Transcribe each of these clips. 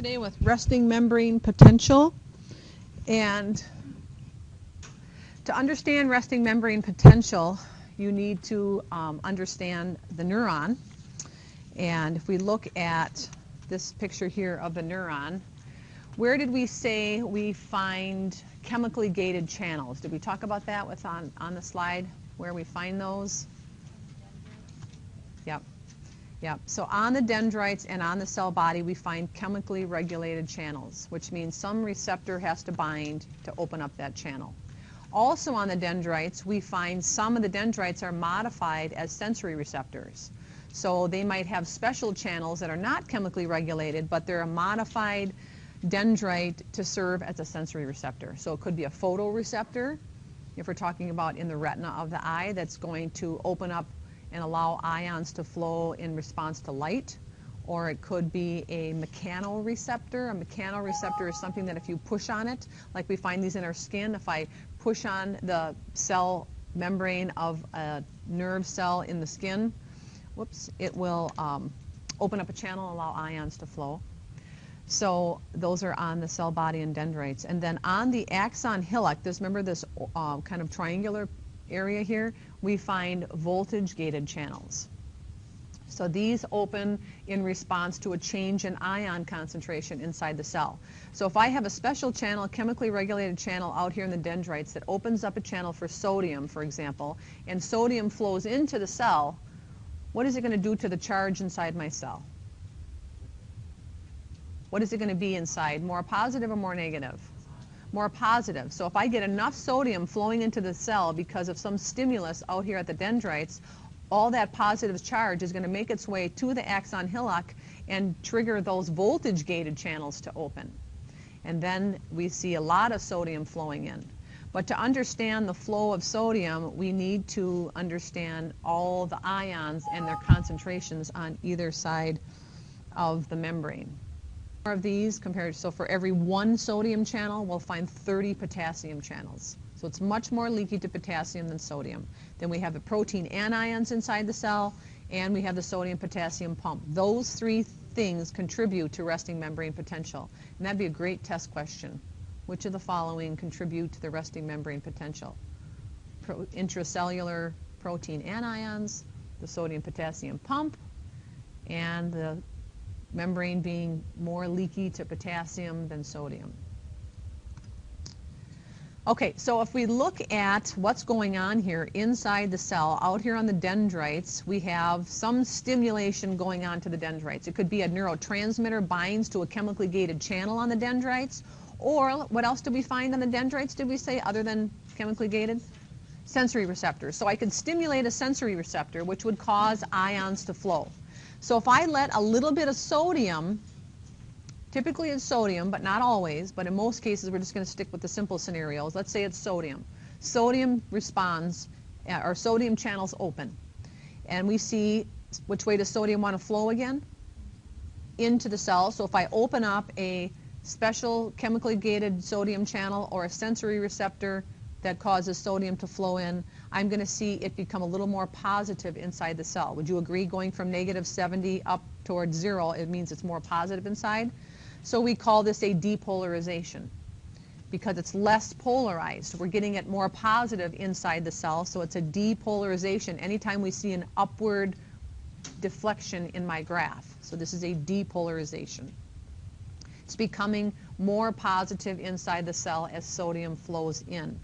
today with resting membrane potential. And to understand resting membrane potential, you need to understand the neuron. And if we look at this picture here of the neuron, where did we say we find chemically gated channels? Did we talk about that on the slide, where we find those? Yep. Yep. So on the dendrites and on the cell body, we find chemically regulated channels, which means some receptor has to bind to open up that channel. Also on the dendrites, we find some of the dendrites are modified as sensory receptors. So they might have special channels that are not chemically regulated, but they're a modified dendrite to serve as a sensory receptor. So it could be a photoreceptor, if we're talking about in the retina of the eye, that's going to open up and allow ions to flow in response to light. Or it could be a mechanoreceptor. A mechanoreceptor is something that if you push on it, like we find these in our skin, if I push on the cell membrane of a nerve cell in the skin, it will open up a channel and allow ions to flow. So those are on the cell body and dendrites. And then on the axon hillock, remember this kind of triangular area here, we find voltage-gated channels. So these open in response to a change in ion concentration inside the cell. So if I have a special channel, a chemically regulated channel out here in the dendrites that opens up a channel for sodium, for example, and sodium flows into the cell, what is it going to do to the charge inside my cell? What is it going to be inside? More positive or more negative? More positive. So if I get enough sodium flowing into the cell because of some stimulus out here at the dendrites, all that positive charge is going to make its way to the axon hillock and trigger those voltage-gated channels to open. And then we see a lot of sodium flowing in. But to understand the flow of sodium, we need to understand all the ions and their concentrations on either side of the membrane. Of these compared, so for every one sodium channel, we'll find 30 potassium channels. So it's much more leaky to potassium than sodium. Then we have the protein anions inside the cell, and we have the sodium-potassium pump. Those three things contribute to resting membrane potential. And that'd be a great test question. Which of the following contribute to the resting membrane potential? Intracellular protein anions, the sodium-potassium pump, and the membrane being more leaky to potassium than sodium. Okay, so if we look at what's going on here inside the cell, out here on the dendrites, we have some stimulation going on to the dendrites. It could be a neurotransmitter binds to a chemically gated channel on the dendrites, or what else did we find on the dendrites, did we say, other than chemically gated? Sensory receptors. So I could stimulate a sensory receptor, which would cause ions to flow. So if I let a little bit of sodium, typically it's sodium, but not always, but in most cases we're just going to stick with the simple scenarios. Let's say it's sodium. Sodium responds, or sodium channels open. And we see, which way does sodium want to flow again? Into the cell. So if I open up a special chemically gated sodium channel or a sensory receptor that causes sodium to flow in, I'm going to see it become a little more positive inside the cell. Would you agree, going from -70 up towards 0, it means it's more positive inside? So we call this a depolarization because it's less polarized. We're getting it more positive inside the cell, so it's a depolarization anytime we see an upward deflection in my graph. So this is a depolarization. It's becoming more positive inside the cell as sodium flows in.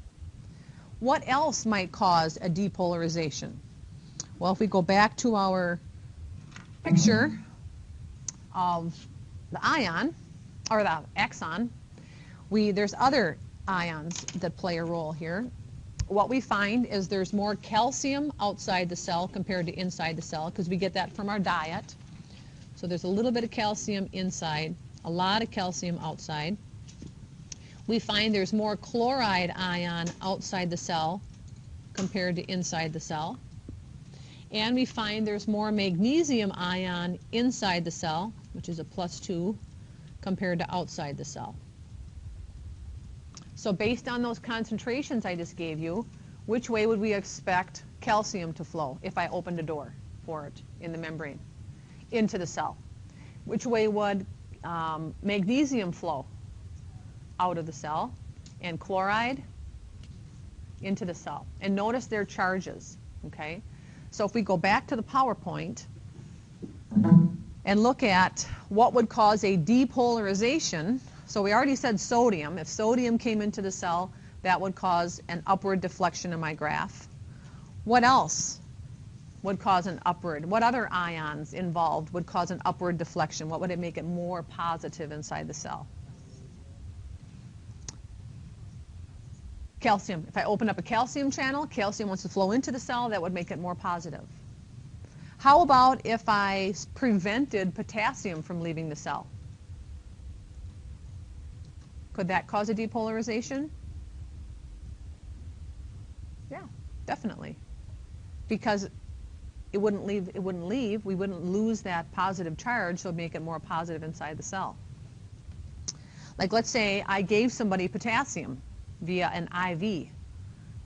What else might cause a depolarization? Well, if we go back to our picture of the ion, or the axon, there's other ions that play a role here. What we find is there's more calcium outside the cell compared to inside the cell, because we get that from our diet. So there's a little bit of calcium inside, a lot of calcium outside. We find there's more chloride ion outside the cell compared to inside the cell. And we find there's more magnesium ion inside the cell, which is a +2, compared to outside the cell. So based on those concentrations I just gave you, which way would we expect calcium to flow if I opened a door for it in the membrane into the cell? Which way would magnesium flow out of the cell and chloride into the cell. And notice their charges, okay? So if we go back to the PowerPoint and look at what would cause a depolarization, so we already said sodium. If sodium came into the cell, that would cause an upward deflection in my graph. What else would cause an upward? What other ions involved would cause an upward deflection? What would it make it more positive inside the cell? Calcium. If I open up a calcium channel, calcium wants to flow into the cell, that would make it more positive. How about if I prevented potassium from leaving the cell? Could that cause a depolarization? Yeah, definitely. Because it wouldn't leave, we wouldn't lose that positive charge, so it would make it more positive inside the cell. Like let's say I gave somebody potassium via an IV.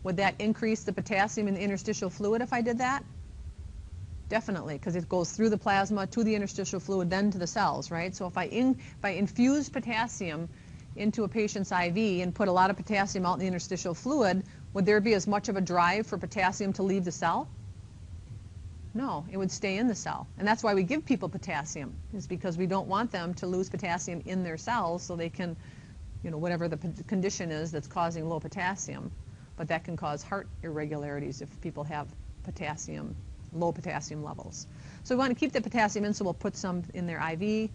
Would that increase the potassium in the interstitial fluid if I did that? Definitely, because it goes through the plasma to the interstitial fluid, then to the cells, right? So if I infuse potassium into a patient's IV and put a lot of potassium out in the interstitial fluid, would there be as much of a drive for potassium to leave the cell? No, it would stay in the cell. And that's why we give people potassium, is because we don't want them to lose potassium in their cells so they can, whatever the condition is that's causing low potassium. But that can cause heart irregularities if people have low potassium levels. So we want to keep the potassium in, so we'll put some in their IV,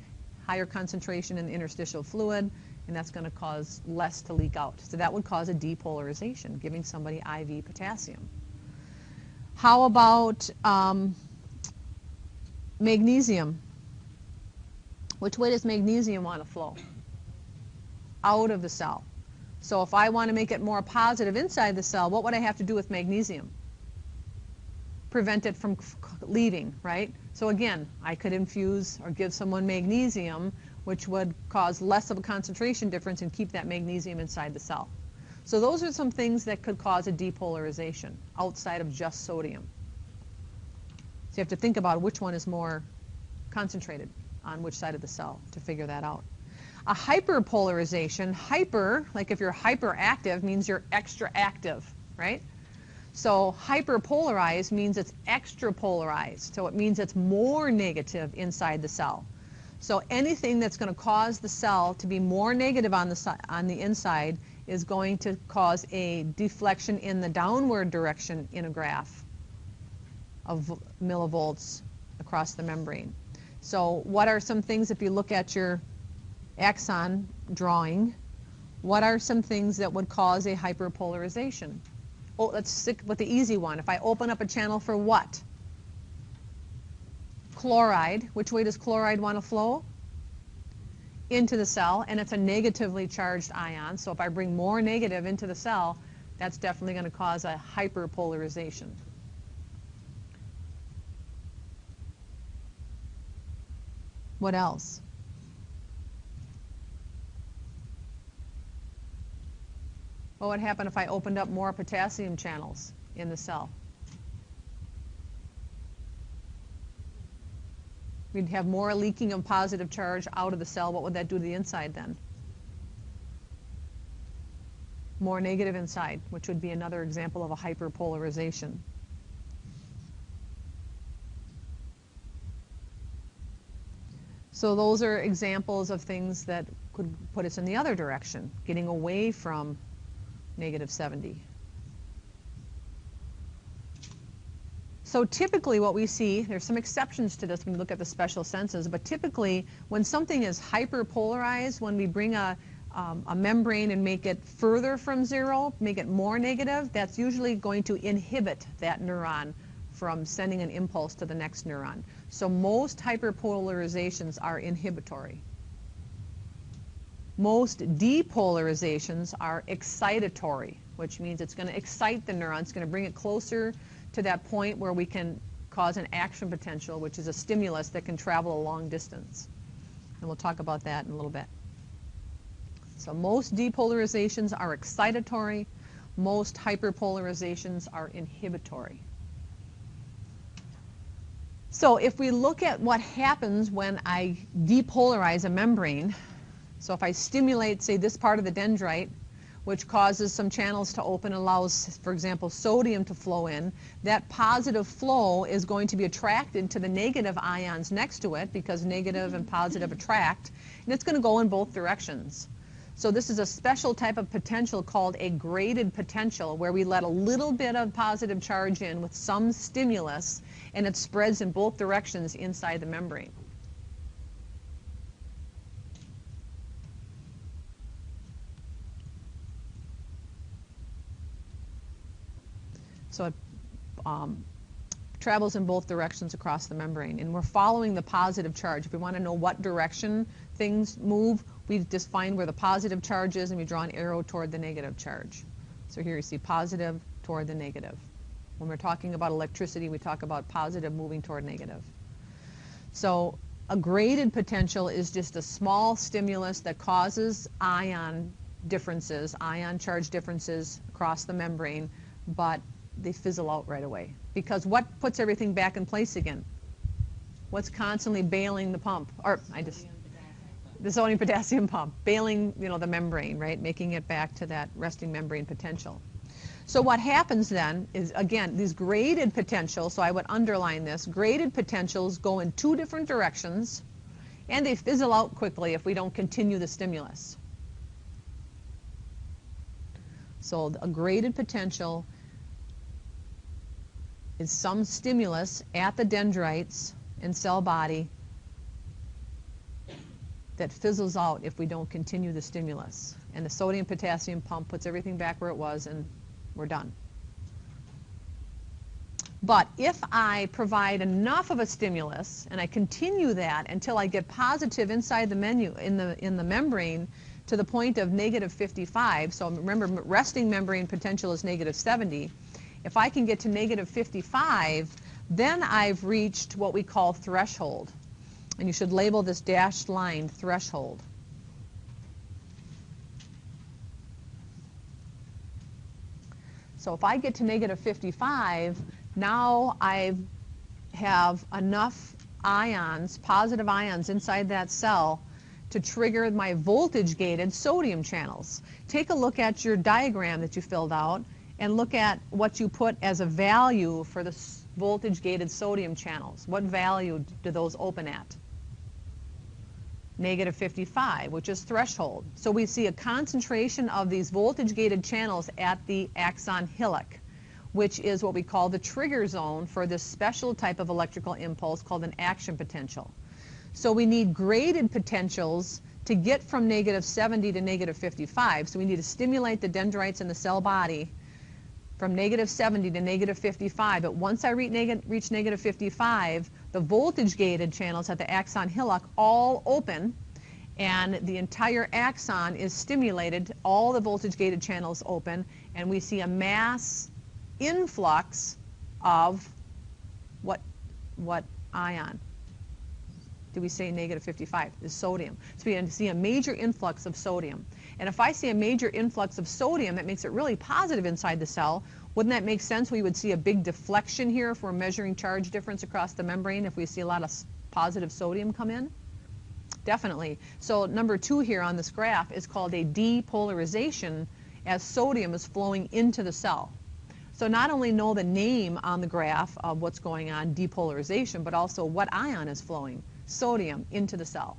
higher concentration in the interstitial fluid, and that's going to cause less to leak out. So that would cause a depolarization, giving somebody IV potassium. How about magnesium? Which way does magnesium want to flow? Out of the cell. So if I want to make it more positive inside the cell, what would I have to do with magnesium? Prevent it from leaving, right? So again, I could infuse or give someone magnesium, which would cause less of a concentration difference and keep that magnesium inside the cell. So those are some things that could cause a depolarization outside of just sodium. So you have to think about which one is more concentrated on which side of the cell to figure that out. A hyperpolarization, like if you're hyperactive, means you're extra active, right? So hyperpolarized means it's extra polarized. So it means it's more negative inside the cell. So anything that's going to cause the cell to be more negative on the inside is going to cause a deflection in the downward direction in a graph of millivolts across the membrane. So what are some things, if you look at your axon drawing, what are some things that would cause a hyperpolarization? Oh, let's stick with the easy one. If I open up a channel for what? Chloride. Which way does chloride want to flow? Into the cell, and it's a negatively charged ion. So if I bring more negative into the cell, that's definitely going to cause a hyperpolarization. What else? What would happen if I opened up more potassium channels in the cell? We'd have more leaking of positive charge out of the cell. What would that do to the inside then? More negative inside, which would be another example of a hyperpolarization. So those are examples of things that could put us in the other direction, getting away from -70. So typically what we see, there's some exceptions to this when we look at the special senses, but typically when something is hyperpolarized, when we bring a membrane and make it further from zero, make it more negative, that's usually going to inhibit that neuron from sending an impulse to the next neuron. So most hyperpolarizations are inhibitory. Most depolarizations are excitatory, which means it's going to excite the neuron. It's going to bring it closer to that point where we can cause an action potential, which is a stimulus that can travel a long distance. And we'll talk about that in a little bit. So most depolarizations are excitatory. Most hyperpolarizations are inhibitory. So if we look at what happens when I depolarize a membrane, so if I stimulate, say, this part of the dendrite, which causes some channels to open, allows, for example, sodium to flow in, that positive flow is going to be attracted to the negative ions next to it, because negative and positive attract, and it's going to go in both directions. So this is a special type of potential called a graded potential, where we let a little bit of positive charge in with some stimulus, and it spreads in both directions inside the membrane. So it travels in both directions across the membrane, and we're following the positive charge. If we want to know what direction things move, we just find where the positive charge is, and we draw an arrow toward the negative charge. So here you see positive toward the negative. When we're talking about electricity, we talk about positive moving toward negative. So a graded potential is just a small stimulus that causes ion differences, ion charge differences across the membrane, but they fizzle out right away. Because what puts everything back in place again? What's constantly bailing the pump? Or the sodium potassium pump, bailing, the membrane, right? Making it back to that resting membrane potential. So what happens then is, again, these graded potentials, so I would underline this, graded potentials go in two different directions, and they fizzle out quickly if we don't continue the stimulus. So a graded potential is some stimulus at the dendrites and cell body that fizzles out if we don't continue the stimulus. And the sodium potassium pump puts everything back where it was, and we're done. But if I provide enough of a stimulus and I continue that until I get positive inside the in the membrane to the point of -55, so remember, resting membrane potential is -70. If I can get to -55, then I've reached what we call threshold. And you should label this dashed line threshold. So if I get to -55, now I have enough ions, positive ions inside that cell to trigger my voltage-gated sodium channels. Take a look at your diagram that you filled out and look at what you put as a value for the voltage-gated sodium channels. What value do those open at? -55, which is threshold. So we see a concentration of these voltage-gated channels at the axon hillock, which is what we call the trigger zone for this special type of electrical impulse called an action potential. So we need graded potentials to get from -70 to -55. So we need to stimulate the dendrites in the cell body from -70 to -55. But once I reach -55, the voltage-gated channels at the axon hillock all open, and the entire axon is stimulated, all the voltage-gated channels open, and we see a mass influx of what ion? Did we say -55? Is sodium. So we see a major influx of sodium. And if I see a major influx of sodium, that makes it really positive inside the cell. Wouldn't that make sense? We would see a big deflection here if we're measuring charge difference across the membrane if we see a lot of positive sodium come in? Definitely. So number 2 here on this graph is called a depolarization, as sodium is flowing into the cell. So not only know the name on the graph of what's going on, depolarization, but also what ion is flowing, sodium, into the cell.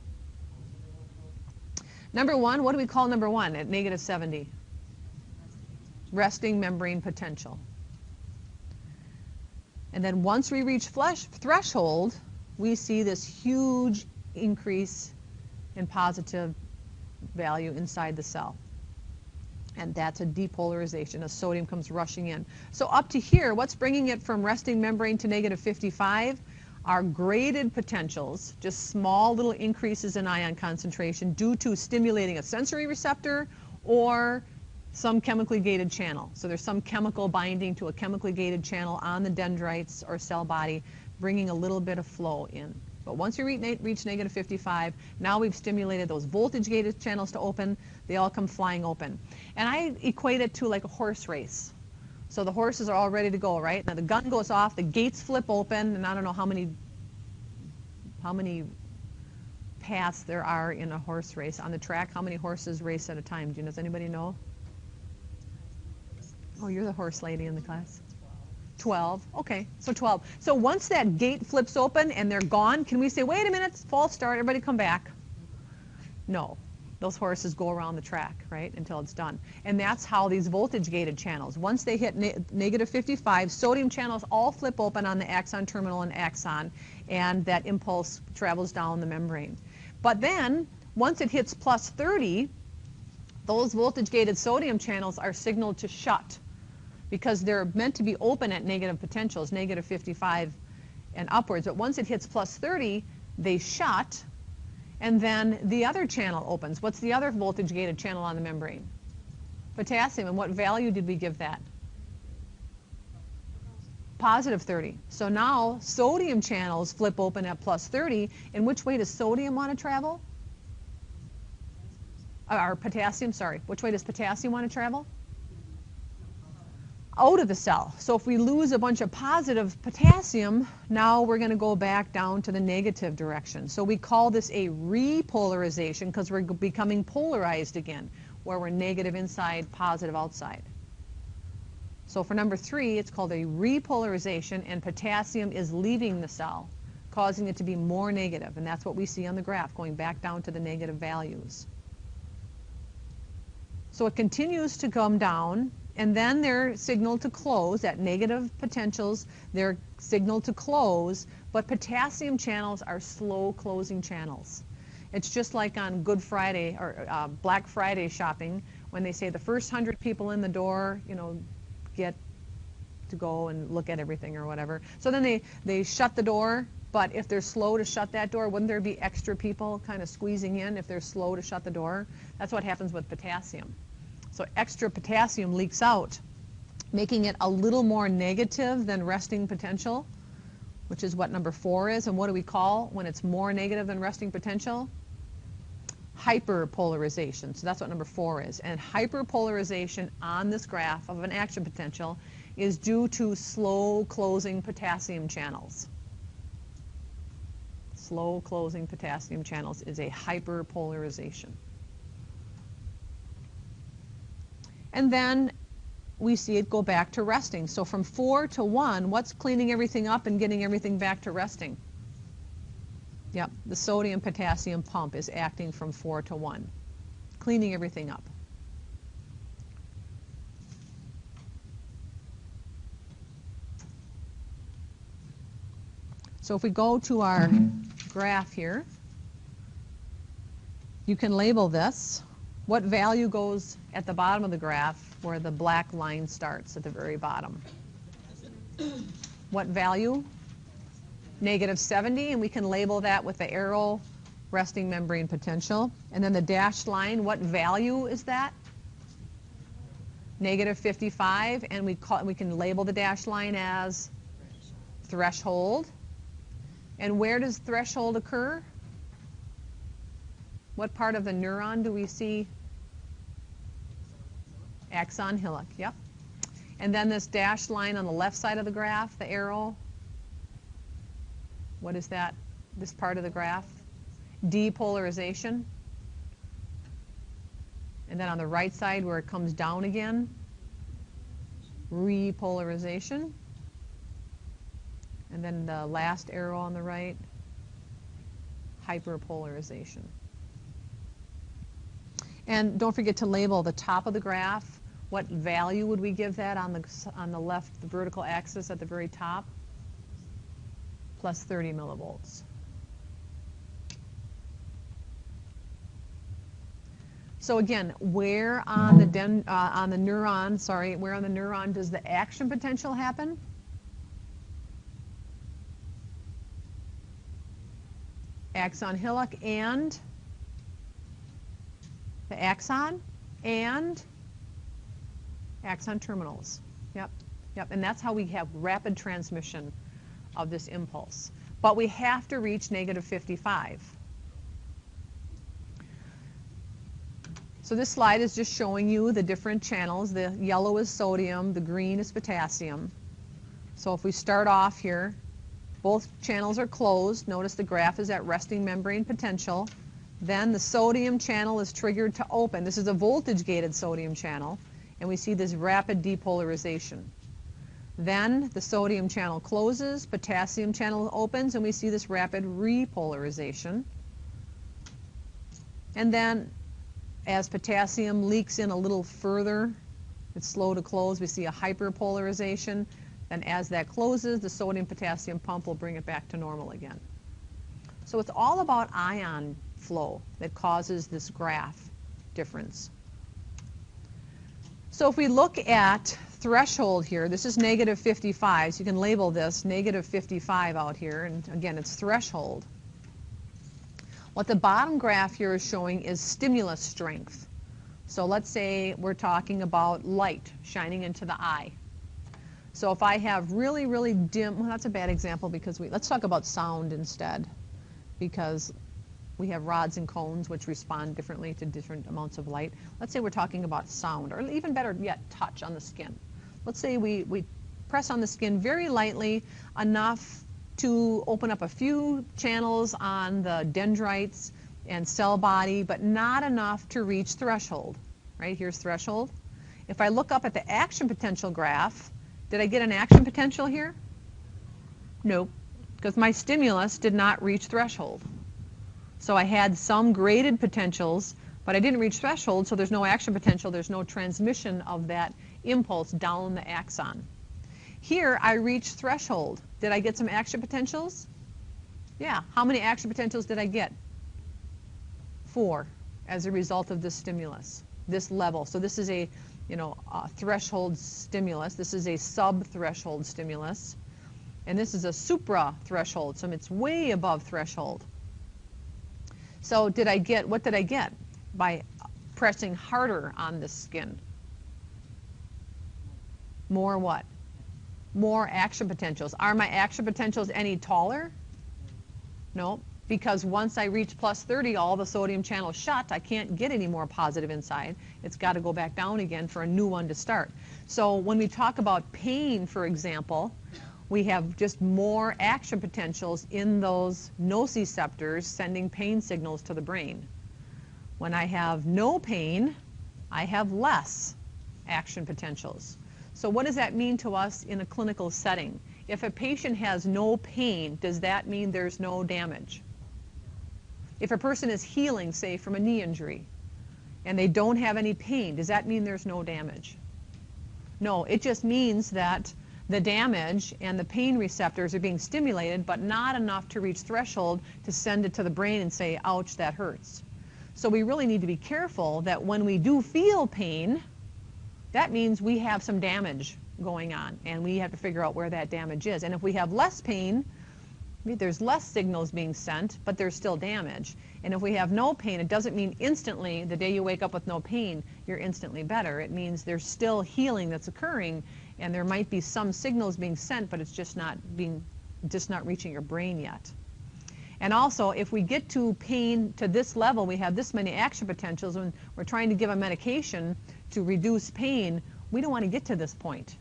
Number 1, what do we call number 1 at -70? Resting membrane potential. And then once we reach threshold, we see this huge increase in positive value inside the cell. And that's a depolarization, as sodium comes rushing in. So up to here, what's bringing it from resting membrane to -55? Are graded potentials, just small little increases in ion concentration due to stimulating a sensory receptor or some chemically gated channel. So there's some chemical binding to a chemically gated channel on the dendrites or cell body, bringing a little bit of flow in. But once you reach -55, now we've stimulated those voltage-gated channels to open. They all come flying open. And I equate it to like a horse race. So the horses are all ready to go, right? Now the gun goes off, the gates flip open, and I don't know how many how many paths there are in a horse race. On the track, how many horses race at a time? Does anybody know? Oh, you're the horse lady in the class. 12. Okay, so 12. So once that gate flips open and they're gone, can we say, wait a minute, false start, everybody come back? No. Those horses go around the track, right, until it's done. And that's how these voltage-gated channels, once they hit negative 55, sodium channels all flip open on the axon terminal and axon, and that impulse travels down the membrane. But then, once it hits plus 30, those voltage-gated sodium channels are signaled to shut, because they're meant to be open at negative potentials, negative 55 and upwards. But once it hits plus 30, they shut, and then the other channel opens. What's the other voltage-gated channel on the membrane? Potassium. And what value did we give that? Positive 30. So now sodium channels flip open at plus 30. And which way does sodium want to travel? Or potassium, sorry. Which way does potassium want to travel? Out of the cell. So if we lose a bunch of positive potassium, now we're going to go back down to the negative direction. So we call this a repolarization because we're becoming polarized again, where we're negative inside, positive outside. So for number 3, it's called a repolarization, and potassium is leaving the cell, causing it to be more negative. And that's what we see on the graph, going back down to the negative values. So it continues to come down, and then they're signaled to close at negative potentials. They're signaled to close, but potassium channels are slow closing channels. It's just like on Good Friday or Black Friday shopping when they say the first 100 people in the door, get to go and look at everything or whatever. So then they shut the door, but if they're slow to shut that door, wouldn't there be extra people kind of squeezing in if they're slow to shut the door? That's what happens with potassium. So extra potassium leaks out, making it a little more negative than resting potential, which is what number 4 is. And what do we call when it's more negative than resting potential? Hyperpolarization. So that's what number 4 is. And hyperpolarization on this graph of an action potential is due to slow closing potassium channels. Slow closing potassium channels is a hyperpolarization. And then we see it go back to resting. So from 4 to 1, what's cleaning everything up and getting everything back to resting? Yep, the sodium-potassium pump is acting from 4 to 1, cleaning everything up. So if we go to our graph here, you can label this. What value goes at the bottom of the graph where the black line starts at the very bottom? What value? Negative 70, and we can label that with the arrow resting membrane potential. And then the dashed line, what value is that? Negative 55, and we can label the dashed line as threshold. And where does threshold occur? What part of the neuron do we see? Axon hillock, yep. And then this dashed line on the left side of the graph, the arrow, what is that, this part of the graph? Depolarization. And then on the right side where it comes down again, repolarization. And then the last arrow on the right, hyperpolarization. And don't forget to label the top of the graph. What value would we give that on the left, the vertical axis at the very top? Plus 30 millivolts. So again, where on the neuron does the action potential happen? Axon hillock and the axon and axon terminals. Yep. And that's how we have rapid transmission of this impulse. But we have to reach negative 55. So this slide is just showing you the different channels. The yellow is sodium, the green is potassium. So if we start off here Both channels are closed. Notice the graph is at resting membrane potential. Then the sodium channel is triggered to open. This is a voltage-gated sodium channel, and we see this rapid depolarization. Then the sodium channel closes, potassium channel opens, and we see this rapid repolarization. And then as potassium leaks in a little further, it's slow to close, we see a hyperpolarization. And as that closes, the sodium-potassium pump will bring it back to normal again. So it's all about ion flow that causes this graph difference. So if we look at threshold here, this is negative 55, so you can label this negative 55 out here, and again, it's threshold. What the bottom graph here is showing is stimulus strength. So let's say we're talking about light shining into the eye. So if I have really, really dim, well, that's a bad example because let's talk about sound instead, because we have rods and cones which respond differently to different amounts of light. Let's say we're talking about sound, or even better yet, touch on the skin. Let's say we press on the skin very lightly, enough to open up a few channels on the dendrites and cell body, but not enough to reach threshold. Right, here's threshold. If I look up at the action potential graph, did I get an action potential here? Nope, because my stimulus did not reach threshold. So I had some graded potentials, but I didn't reach threshold, so there's no action potential, there's no transmission of that impulse down the axon. Here, I reached threshold. Did I get some action potentials? Yeah, how many action potentials did I get? 4 as a result of this stimulus, this level. So this is a threshold stimulus. This is a sub-threshold stimulus. And this is a supra-threshold, so it's way above threshold. So what did I get by pressing harder on the skin? More what? More action potentials. Are my action potentials any taller? No, because once I reach plus 30, all the sodium channels shut. I can't get any more positive inside. It's got to go back down again for a new one to start. So when we talk about pain, for example, we have just more action potentials in those nociceptors sending pain signals to the brain. When I have no pain, I have less action potentials. So what does that mean to us in a clinical setting? If a patient has no pain, does that mean there's no damage? If a person is healing, say, from a knee injury, and they don't have any pain, does that mean there's no damage? No, it just means that the damage and the pain receptors are being stimulated, but not enough to reach threshold to send it to the brain and say, ouch, that hurts. So we really need to be careful that when we do feel pain, that means we have some damage going on, and we have to figure out where that damage is. And if we have less pain, there's less signals being sent, but there's still damage. And if we have no pain, it doesn't mean instantly, the day you wake up with no pain, you're instantly better. It means there's still healing that's occurring, and there might be some signals being sent, but it's just not reaching your brain yet. And also, if we get to pain to this level, we have this many action potentials, when we're trying to give a medication to reduce pain, we don't want to get to this point,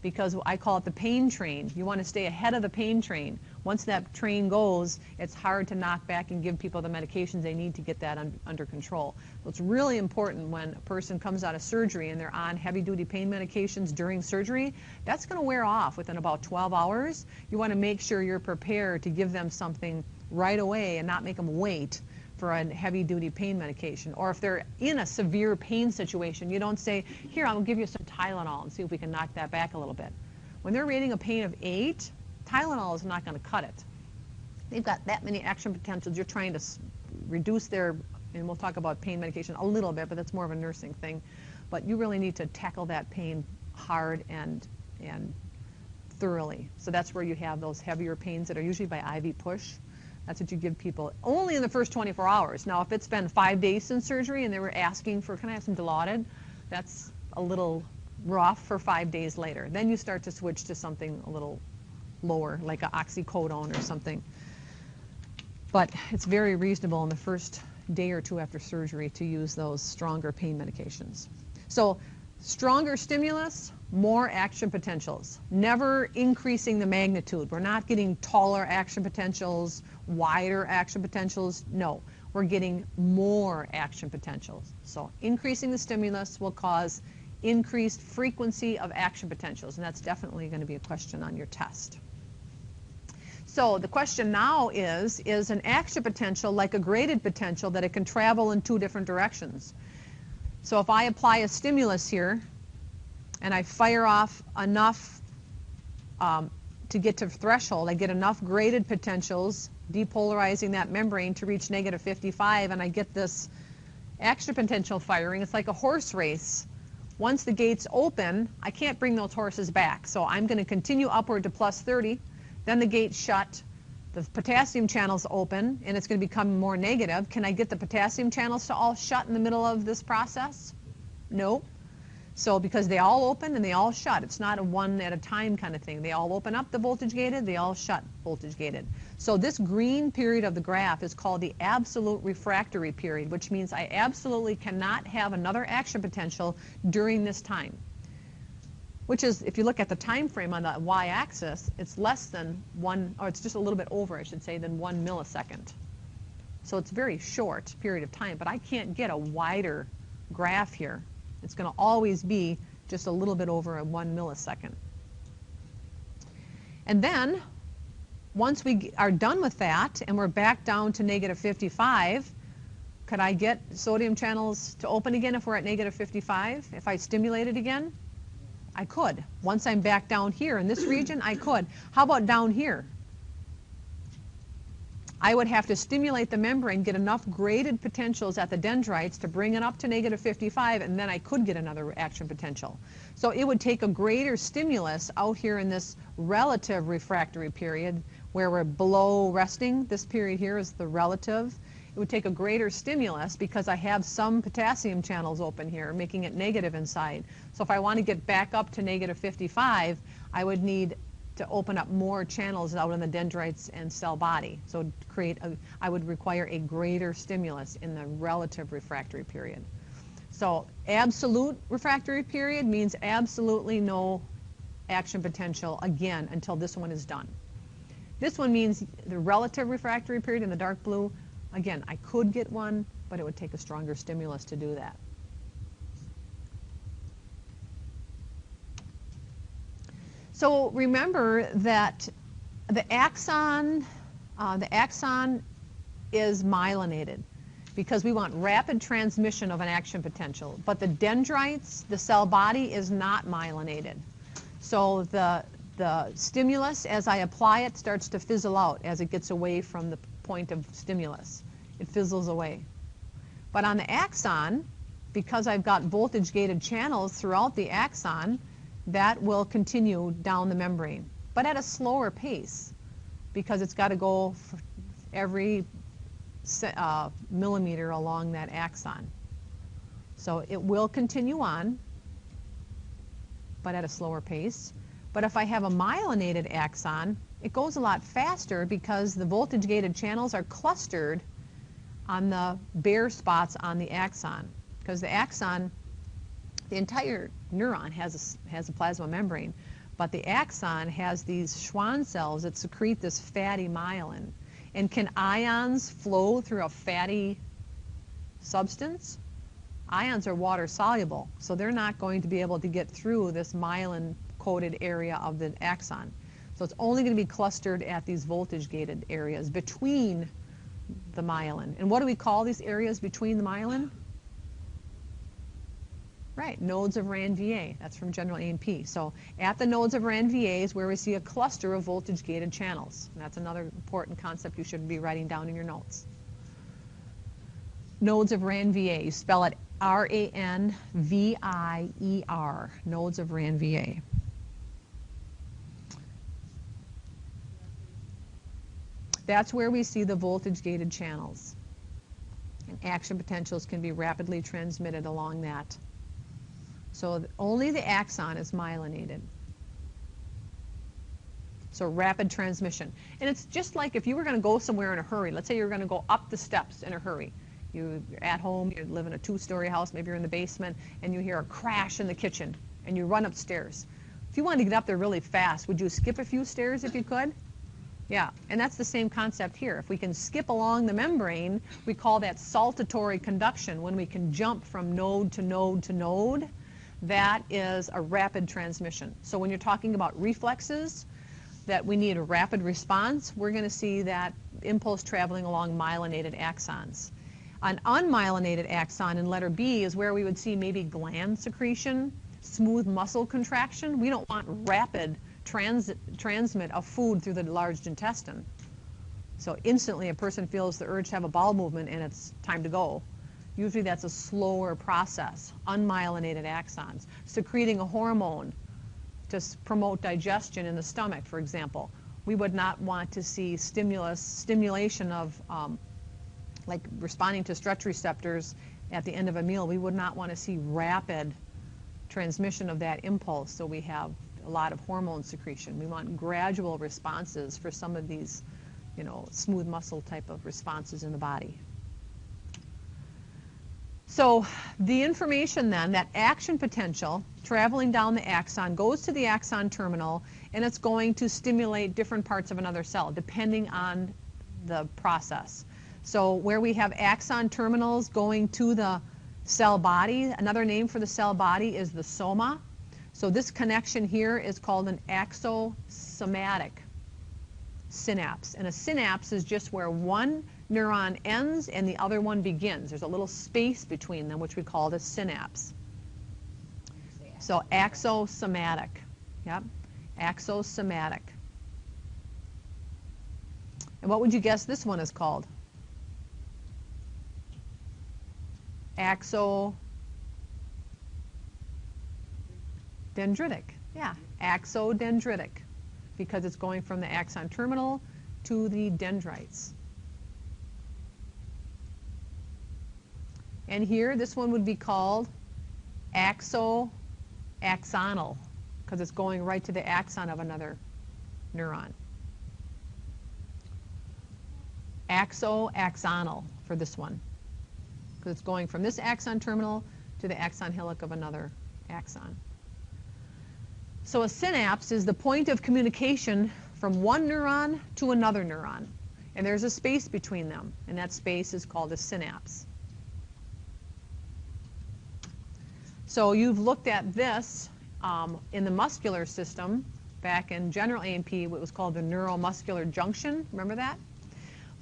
because I call it the pain train. You want to stay ahead of the pain train. Once that train goes, it's hard to knock back and give people the medications they need to get that under control. So it's really important when a person comes out of surgery and they're on heavy-duty pain medications during surgery, that's going to wear off within about 12 hours. You want to make sure you're prepared to give them something right away and not make them wait for a heavy-duty pain medication. Or if they're in a severe pain situation, you don't say, here, I'll give you some Tylenol and see if we can knock that back a little bit. When they're rating a pain of 8, Tylenol is not going to cut it. They've got that many action potentials. You're trying to reduce their, and we'll talk about pain medication a little bit, but that's more of a nursing thing. But you really need to tackle that pain hard and thoroughly. So that's where you have those heavier pains that are usually by IV push. That's what you give people only in the first 24 hours. Now, if it's been 5 days since surgery and they were asking for, can I have some Dilaudid? That's a little rough for 5 days later. Then you start to switch to something a little lower, like an oxycodone or something. But it's very reasonable in the first day or two after surgery to use those stronger pain medications. So Stronger stimulus, more action potentials. Never increasing the magnitude. We're not getting taller action potentials, wider action potentials. No, we're getting more action potentials. So increasing the stimulus will cause increased frequency of action potentials, and that's definitely going to be a question on your test. So the question now is an action potential like a graded potential that it can travel in two different directions? So if I apply a stimulus here and I fire off enough to get to threshold, I get enough graded potentials depolarizing that membrane to reach -55, and I get this action potential firing. It's like a horse race. Once the gates open, I can't bring those horses back. So I'm going to continue upward to +30. Then the gates shut. The potassium channels open, and it's going to become more negative. Can I get the potassium channels to all shut in the middle of this process? No. So because they all open and they all shut, it's not a one at a time kind of thing. They all open up the voltage gated, they all shut voltage gated. So this green period of the graph is called the absolute refractory period, which means I absolutely cannot have another action potential during this time. Which is, if you look at the time frame on the y-axis, it's less than one, or it's just a little bit over, I should say, than 1 millisecond. So it's a very short period of time, but I can't get a wider graph here. It's going to always be just a little bit over a 1 millisecond. And then, once we are done with that, and we're back down to -55, could I get sodium channels to open again if we're at -55? If I stimulate it again? I could. Once I'm back down here in this region, I could. How about down here? I would have to stimulate the membrane, get enough graded potentials at the dendrites to bring it up to -55, and then I could get another action potential. So it would take a greater stimulus out here in this relative refractory period where we're below resting. This period here is the relative. It would take a greater stimulus because I have some potassium channels open here, making it negative inside. So if I want to get back up to -55, I would need to open up more channels out in the dendrites and cell body. So I would require a greater stimulus in the relative refractory period. So absolute refractory period means absolutely no action potential again until this one is done. This one means the relative refractory period in the dark blue. Again, I could get one, but it would take a stronger stimulus to do that. So remember that the axon is myelinated because we want rapid transmission of an action potential. But the dendrites, the cell body, is not myelinated. So the stimulus, as I apply it, starts to fizzle out as it gets away from the point of stimulus. It fizzles away. But on the axon, because I've got voltage-gated channels throughout the axon, that will continue down the membrane, but at a slower pace because it's got to go for every millimeter along that axon. So it will continue on, but at a slower pace. But if I have a myelinated axon, it goes a lot faster because the voltage-gated channels are clustered on the bare spots on the axon. Because the axon, the entire neuron has a plasma membrane, but the axon has these Schwann cells that secrete this fatty myelin. And can ions flow through a fatty substance? Ions are water soluble, so they're not going to be able to get through this myelin-coated area of the axon. So it's only going to be clustered at these voltage-gated areas between the myelin. And what do we call these areas between the myelin? Right, nodes of Ranvier. That's from General A and P. So at the nodes of Ranvier is where we see a cluster of voltage-gated channels. And that's another important concept you should be writing down in your notes. Nodes of Ranvier. You spell it R-A-N-V-I-E-R. Nodes of Ranvier. That's where we see the voltage-gated channels. And action potentials can be rapidly transmitted along that. So only the axon is myelinated. So rapid transmission. And it's just like if you were going to go somewhere in a hurry. Let's say you're going to go up the steps in a hurry. You're at home, you live in a 2-story house, maybe you're in the basement, and you hear a crash in the kitchen, and you run upstairs. If you wanted to get up there really fast, would you skip a few stairs if you could? Yeah, and that's the same concept here. If we can skip along the membrane, we call that saltatory conduction. When we can jump from node to node to node, that is a rapid transmission. So when you're talking about reflexes, that we need a rapid response, we're going to see that impulse traveling along myelinated axons. An unmyelinated axon in letter B is where we would see maybe gland secretion, smooth muscle contraction. We don't want rapid transmit of food through the large intestine. So instantly a person feels the urge to have a bowel movement and it's time to go. Usually that's a slower process. Unmyelinated axons. Secreting a hormone to promote digestion in the stomach, for example. We would not want to see stimulation of like responding to stretch receptors at the end of a meal. We would not want to see rapid transmission of that impulse, so we have a lot of hormone secretion. We want gradual responses for some of these, you know, smooth muscle type of responses in the body. So the information then, that action potential traveling down the axon goes to the axon terminal, and it's going to stimulate different parts of another cell depending on the process. So where we have axon terminals going to the cell body, another name for the cell body is the soma. So this connection here is called an axosomatic synapse. And a synapse is just where one neuron ends and the other one begins. There's a little space between them, which we call the synapse. So axosomatic. Yep, axosomatic. And what would you guess this one is called? Axodendritic. Yeah, axodendritic, because it's going from the axon terminal to the dendrites. And here, this one would be called axonal, because it's going right to the axon of another neuron. Axonal for this one, because it's going from this axon terminal to the axon hillock of another axon. So a synapse is the point of communication from one neuron to another neuron. And there's a space between them, and that space is called a synapse. So you've looked at this in the muscular system. Back in general A and P, what was called the neuromuscular junction. Remember that?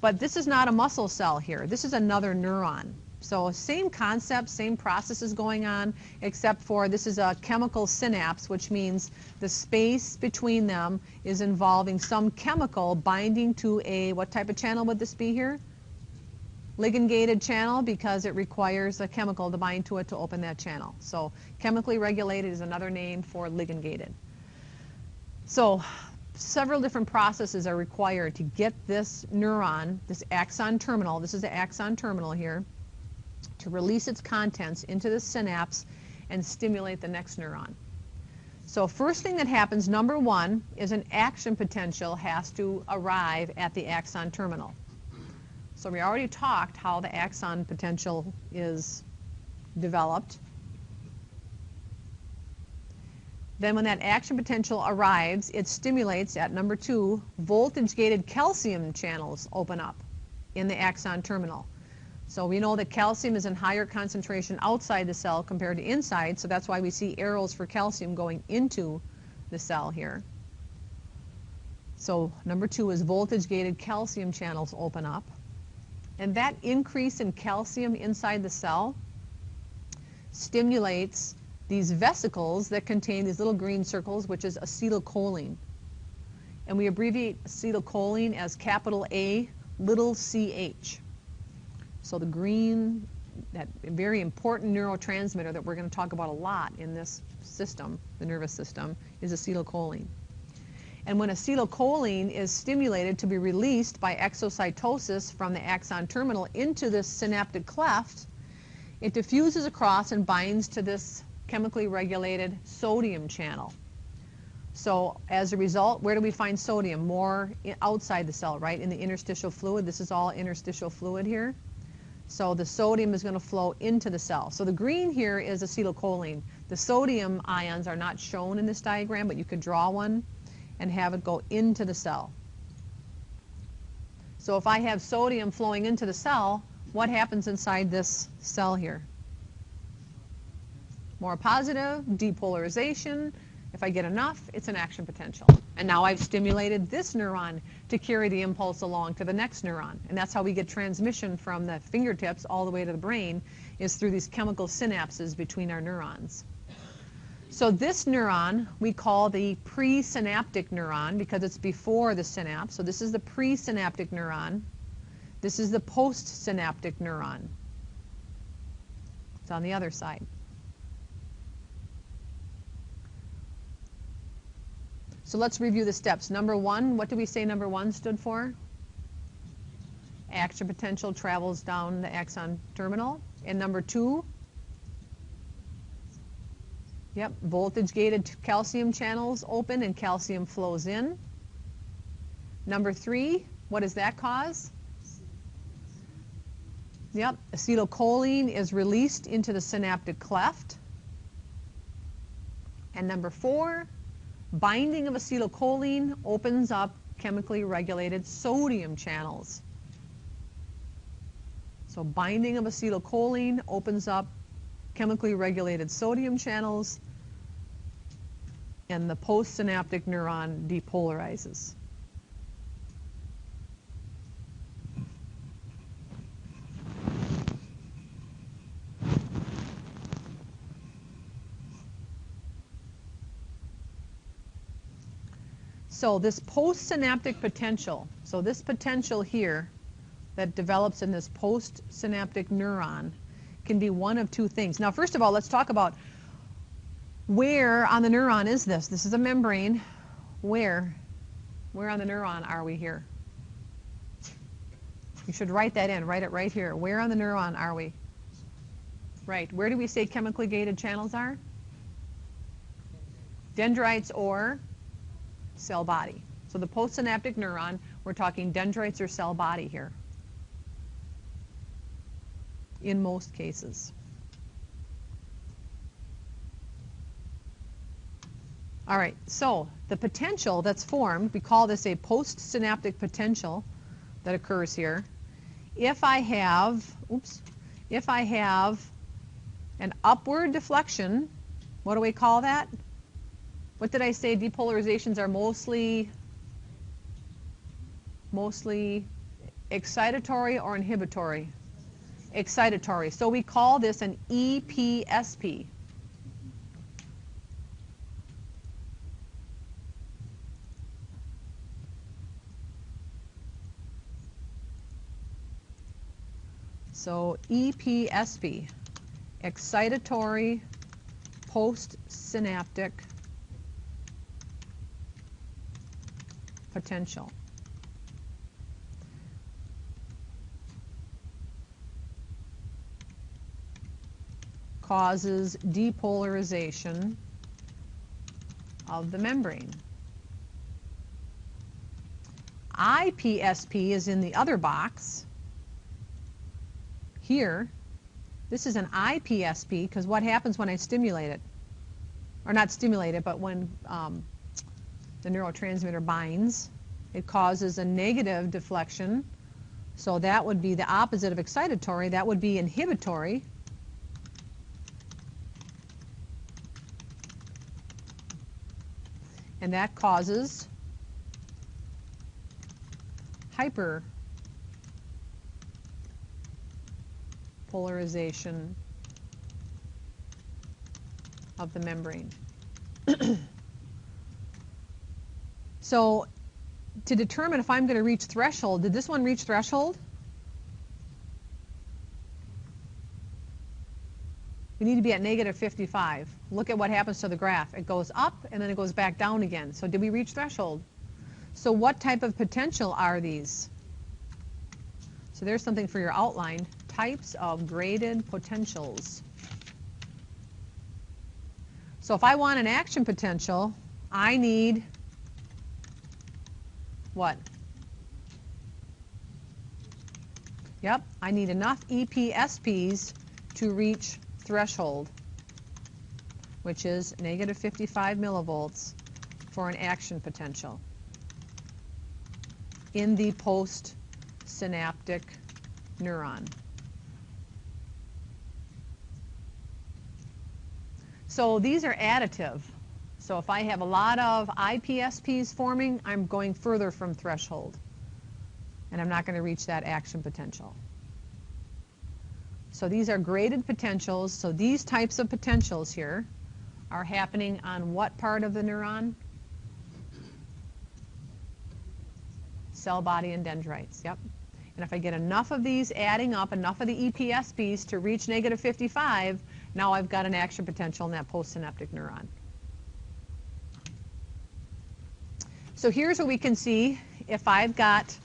But this is not a muscle cell here. This is another neuron. So same concept, same processes going on, except for this is a chemical synapse, which means the space between them is involving some chemical binding to a, what type of channel would this be here? Ligand-gated channel, because it requires a chemical to bind to it to open that channel. So chemically regulated is another name for ligand-gated. So several different processes are required to get this neuron, this axon terminal, this is the axon terminal here, to release its contents into the synapse and stimulate the next neuron. So first thing that happens, number one, is an action potential has to arrive at the axon terminal. So we already talked how the axon potential is developed. Then when that action potential arrives, it stimulates, at number two, voltage-gated calcium channels open up in the axon terminal. So we know that calcium is in higher concentration outside the cell compared to inside, so that's why we see arrows for calcium going into the cell here. So number two is voltage-gated calcium channels open up. And that increase in calcium inside the cell stimulates these vesicles that contain these little green circles, which is acetylcholine. And we abbreviate acetylcholine as capital A, little ch. So the green, that very important neurotransmitter that we're going to talk about a lot in this system, the nervous system, is acetylcholine. And when acetylcholine is stimulated to be released by exocytosis from the axon terminal into this synaptic cleft, it diffuses across and binds to this chemically regulated sodium channel. So as a result, where do we find sodium? More outside the cell, right? In the interstitial fluid. This is all interstitial fluid here. So the sodium is going to flow into the cell. So the green here is acetylcholine. The sodium ions are not shown in this diagram, but you could draw one and have it go into the cell. So if I have sodium flowing into the cell, what happens inside this cell here? More positive, depolarization. If I get enough, it's an action potential. And now I've stimulated this neuron to carry the impulse along to the next neuron. And that's how we get transmission from the fingertips all the way to the brain, is through these chemical synapses between our neurons. So this neuron we call the presynaptic neuron because it's before the synapse. So this is the presynaptic neuron. This is the postsynaptic neuron. It's on the other side. So let's review the steps. Number one, what did we say number one stood for? Action potential travels down the axon terminal. And number two, yep, voltage-gated calcium channels open and calcium flows in. Number three, what does that cause? Yep, acetylcholine is released into the synaptic cleft. And number four, binding of acetylcholine opens up chemically regulated sodium channels. So binding of acetylcholine opens up chemically regulated sodium channels, and the postsynaptic neuron depolarizes. So this postsynaptic potential, so this potential here that develops in this postsynaptic neuron can be one of two things. Now, first of all, let's talk about where on the neuron is this? This is a membrane. Where on the neuron are we here? You should write that in. Write it right here. Where on the neuron are we? Right. Where do we say chemically gated channels are? Dendrites or cell body. So the postsynaptic neuron, we're talking dendrites or cell body here in most cases. All right, so the potential that's formed, we call this a postsynaptic potential that occurs here. If I have an upward deflection, what do we call that? What did I say? Depolarizations are mostly excitatory or inhibitory? Excitatory. So we call this an EPSP. So EPSP, excitatory postsynaptic potential. Causes depolarization of the membrane. IPSP is in the other box. Here, this is an IPSP because what happens when I stimulate it? Or not stimulate it, but when the neurotransmitter binds, it causes a negative deflection. So that would be the opposite of excitatory. That would be inhibitory. And that causes hyperpolarization of the membrane. So to determine if I'm going to reach threshold, did this one reach threshold? We need to be at negative 55. Look at what happens to the graph. It goes up and then it goes back down again. So did we reach threshold? So what type of potential are these? So there's something for your outline. Types of graded potentials. So if I want an action potential, I need what? Yep, I need enough EPSPs to reach threshold, which is negative 55 millivolts for an action potential in the postsynaptic neuron. So these are additive. So if I have a lot of IPSPs forming, I'm going further from threshold, and I'm not going to reach that action potential. So these are graded potentials. So these types of potentials here are happening on what part of the neuron? Cell body and dendrites, yep. And if I get enough of these adding up, enough of the EPSPs to reach negative 55, now I've got an action potential in that postsynaptic neuron. So here's what we can see if I've got,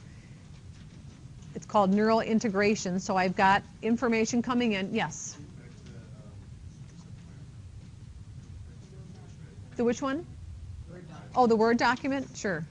it's called neural integration, so I've got information coming in. Yes? The which one? Oh, the Word document? Sure.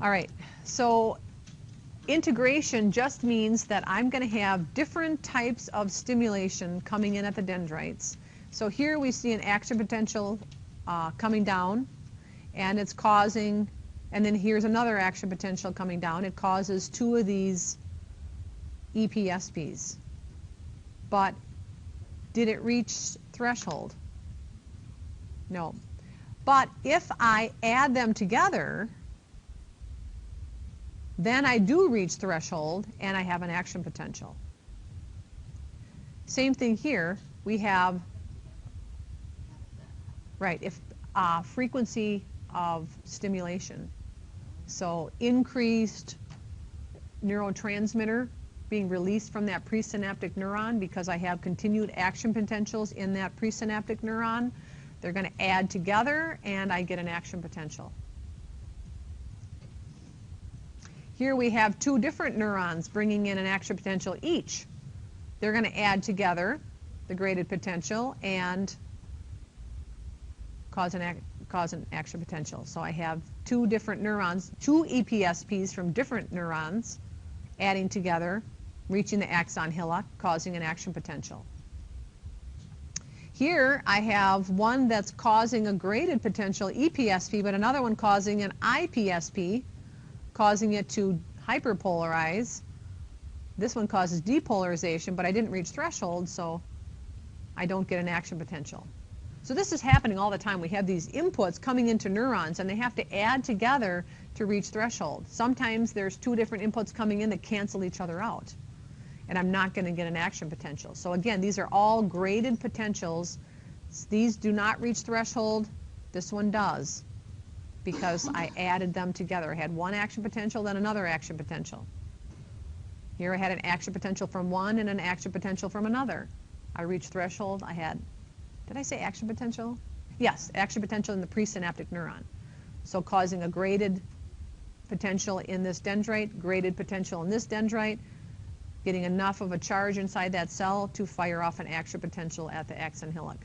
All right, so integration just means that I'm going to have different types of stimulation coming in at the dendrites. So here we see an action potential coming down, and it's causing, and then here's another action potential coming down. It causes two of these EPSPs. But did it reach threshold? No. But if I add them together, then I do reach threshold and I have an action potential. Same thing here. We have, right, if frequency of stimulation. So increased neurotransmitter being released from that presynaptic neuron because I have continued action potentials in that presynaptic neuron. They're going to add together and I get an action potential. Here we have two different neurons bringing in an action potential each. They're going to add together the graded potential and cause an action potential. So I have two different neurons, two EPSPs from different neurons adding together, reaching the axon hillock, causing an action potential. Here I have one that's causing a graded potential EPSP, but another one causing an IPSP, causing it to hyperpolarize. This one causes depolarization, but I didn't reach threshold, so I don't get an action potential. So this is happening all the time. We have these inputs coming into neurons, and they have to add together to reach threshold. Sometimes there's two different inputs coming in that cancel each other out, and I'm not going to get an action potential. So again, these are all graded potentials. These do not reach threshold. This one does, because I added them together. I had one action potential, then another action potential. Here I had an action potential from one and an action potential from another. I reached threshold. I had, did I say action potential? Yes, action potential in the presynaptic neuron. So causing a graded potential in this dendrite, graded potential in this dendrite, getting enough of a charge inside that cell to fire off an action potential at the axon hillock.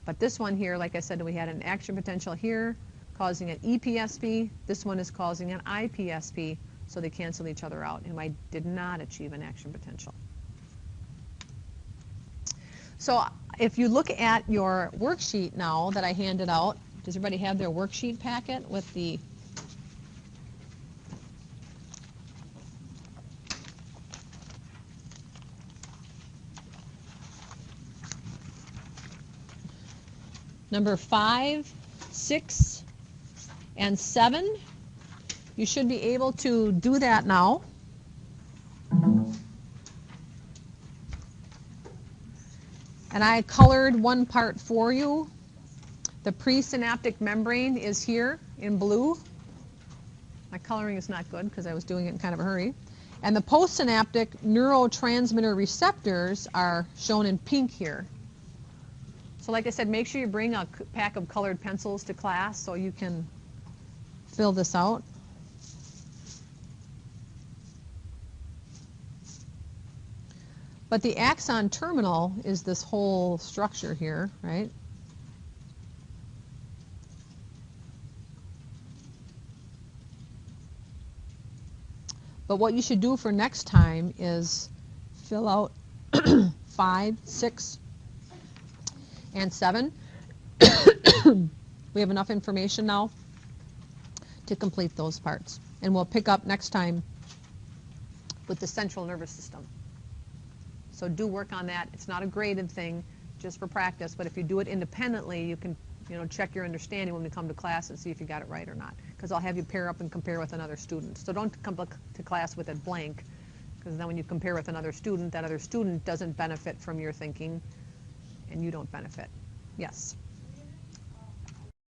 But this one here, like I said, we had an action potential here causing an EPSP. This one is causing an IPSP, so they cancel each other out, and I did not achieve an action potential. So if you look at your worksheet now that I handed out, does everybody have their worksheet packet with the number 5, 6, and 7? You should be able to do that now. And I colored one part for you. The presynaptic membrane is here in blue. My coloring is not good because I was doing it in kind of a hurry. And the postsynaptic neurotransmitter receptors are shown in pink here. So like I said, make sure you bring a pack of colored pencils to class so you can fill this out. But the axon terminal is this whole structure here, right? But what you should do for next time is fill out 5, 6, and 7. We have enough information now to complete those parts. And we'll pick up next time with the central nervous system. So do work on that. It's not a graded thing, just for practice, but if you do it independently, you can check your understanding when we come to class and see if you got it right or not. Because I'll have you pair up and compare with another student. So don't come to class with it blank, because then when you compare with another student, that other student doesn't benefit from your thinking, and you don't benefit. Yes?